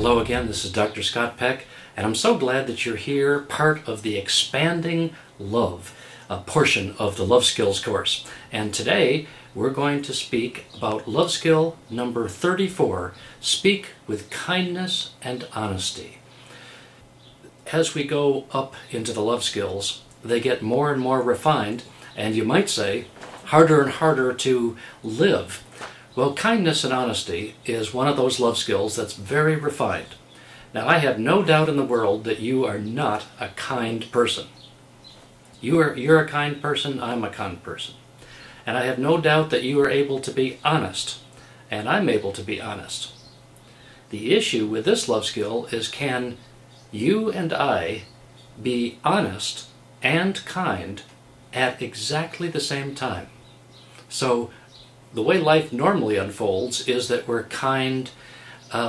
Hello again, this is Dr. Scott Peck, and I'm so glad that you're here, part of the Expanding Love portion of the Love Skills course. And today we're going to speak about Love Skill number 34, Speak with Kindness and Honesty. As we go up into the Love Skills, they get more and more refined, and you might say, harder and harder to live. Well, kindness and honesty is one of those love skills that's very refined. Now, I have no doubt in the world that you are not a kind person. You're a kind person, I'm a kind person. And I have no doubt that you are able to be honest, and I'm able to be honest. The issue with this love skill is, can you and I be honest and kind at exactly the same time? So, the way life normally unfolds is that we're kind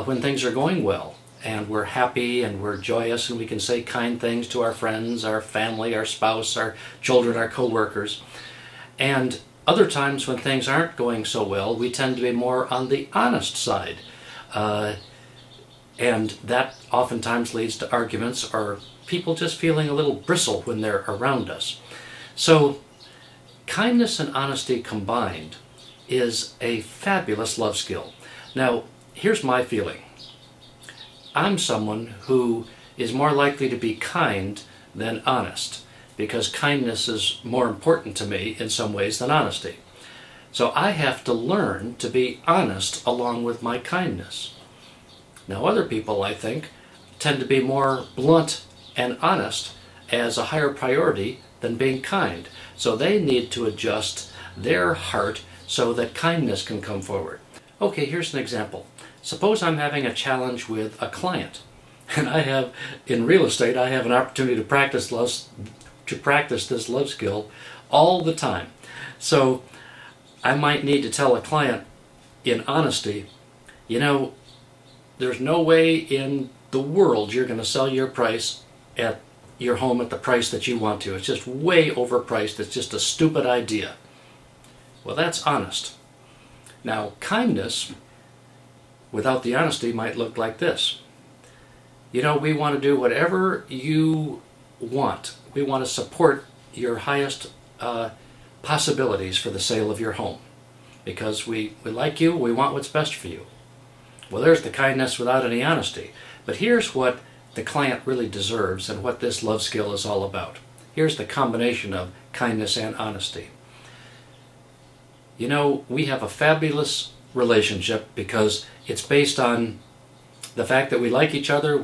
when things are going well, and we're happy and we're joyous, and we can say kind things to our friends, our family, our spouse, our children, our co-workers. And other times when things aren't going so well, we tend to be more on the honest side. And that oftentimes leads to arguments or people just feeling a little bristle when they're around us. So kindness and honesty combined is a fabulous love skill. Now, here's my feeling. I'm someone who is more likely to be kind than honest, because kindness is more important to me in some ways than honesty. So I have to learn to be honest along with my kindness. Now, other people, I think, tend to be more blunt and honest as a higher priority than being kind. So they need to adjust their heart so that kindness can come forward. Okay, here's an example. Suppose I'm having a challenge with a client, and in real estate, I have an opportunity to practice this love skill all the time. So I might need to tell a client in honesty, you know, there's no way in the world you're going to sell your home at the price that you want to. It's just way overpriced. It's just a stupid idea. Well, that's honest. Now, kindness without the honesty might look like this. You know, we want to do whatever you want. We want to support your highest possibilities for the sale of your home, because we like you, we want what's best for you. Well, there's the kindness without any honesty. But here's what the client really deserves and what this love skill is all about. Here's the combination of kindness and honesty. You know, we have a fabulous relationship because it's based on the fact that we like each other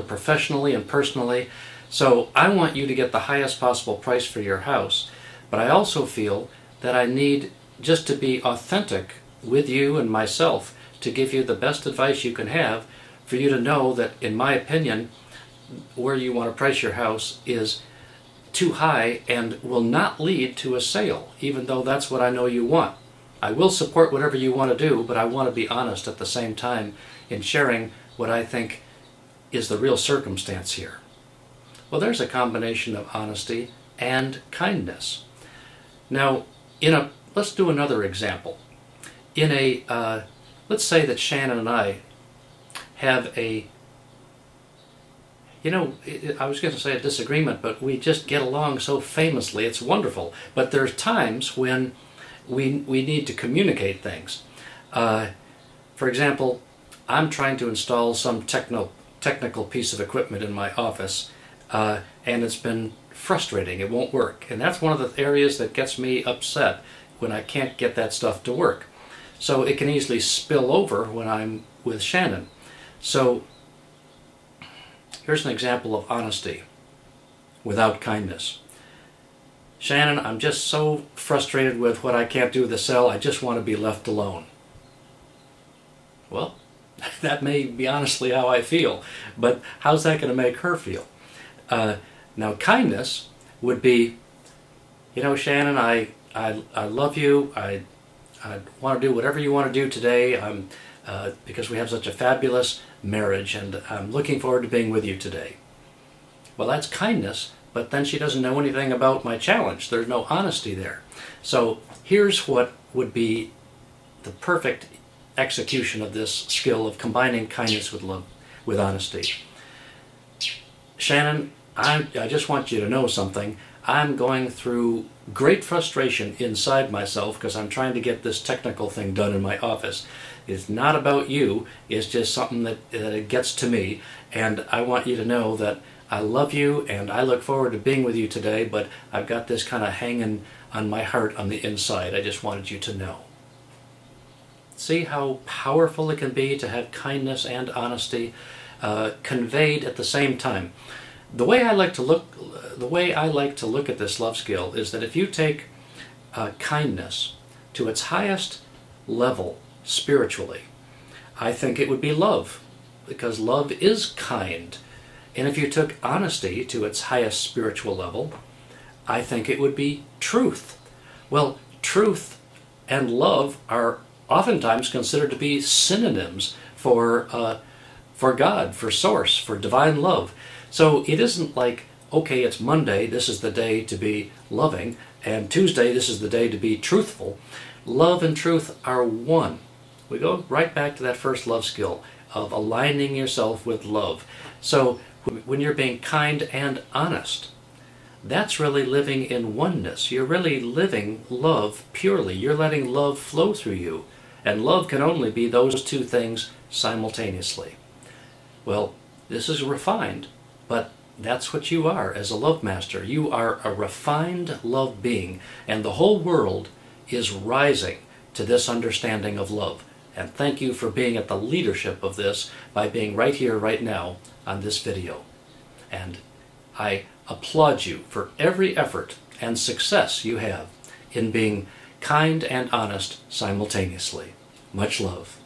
professionally and personally. So I want you to get the highest possible price for your house, but I also feel that I need just to be authentic with you and myself to give you the best advice you can have, for you to know that, in my opinion, where you want to price your house is too high and will not lead to a sale, even though that's what I know you want. I will support whatever you want to do, but I want to be honest at the same time in sharing what I think is the real circumstance here. Well, there's a combination of honesty and kindness. Now, let's do another example. Let's say that Shannon and I have I was going to say a disagreement, but we just get along so famously. It's wonderful. But there's times when we need to communicate things. For example, I'm trying to install some technical piece of equipment in my office, and it's been frustrating. It won't work. And that's one of the areas that gets me upset, when I can't get that stuff to work. So it can easily spill over when I'm with Shannon. So here's an example of honesty without kindness. Shannon, I'm just so frustrated with what I can't do with the cell. I just want to be left alone. Well, that may be honestly how I feel, but how's that going to make her feel? Now, kindness would be, you know, Shannon, I love you. I want to do whatever you want to do today. Because we have such a fabulous marriage, and I'm looking forward to being with you today. Well, that's kindness, but then she doesn't know anything about my challenge. There's no honesty there. So here's what would be the perfect execution of this skill of combining kindness with love, with honesty. Shannon, I just want you to know something. I'm going through great frustration inside myself because I'm trying to get this technical thing done in my office. It's not about you, it's just something that it gets to me, and I want you to know that I love you and I look forward to being with you today, but I've got this kind of hanging on my heart on the inside. I just wanted you to know. See how powerful it can be to have kindness and honesty conveyed at the same time. The way I like to look at this love skill is that if you take kindness to its highest level spiritually, I think it would be love, because love is kind. And if you took honesty to its highest spiritual level, I think it would be truth. Well, truth and love are oftentimes considered to be synonyms for God, for Source, for divine love. So it isn't like, okay, it's Monday, this is the day to be loving, and Tuesday, this is the day to be truthful. Love and truth are one. We go right back to that first love skill of aligning yourself with love. So when you're being kind and honest, that's really living in oneness. You're really living love purely. You're letting love flow through you. And love can only be those two things simultaneously. Well, this is refined, but that's what you are as a love master. You are a refined love being, and the whole world is rising to this understanding of love. And thank you for being at the leadership of this by being right here, right now, on this video. And I applaud you for every effort and success you have in being kind and honest simultaneously. Much love.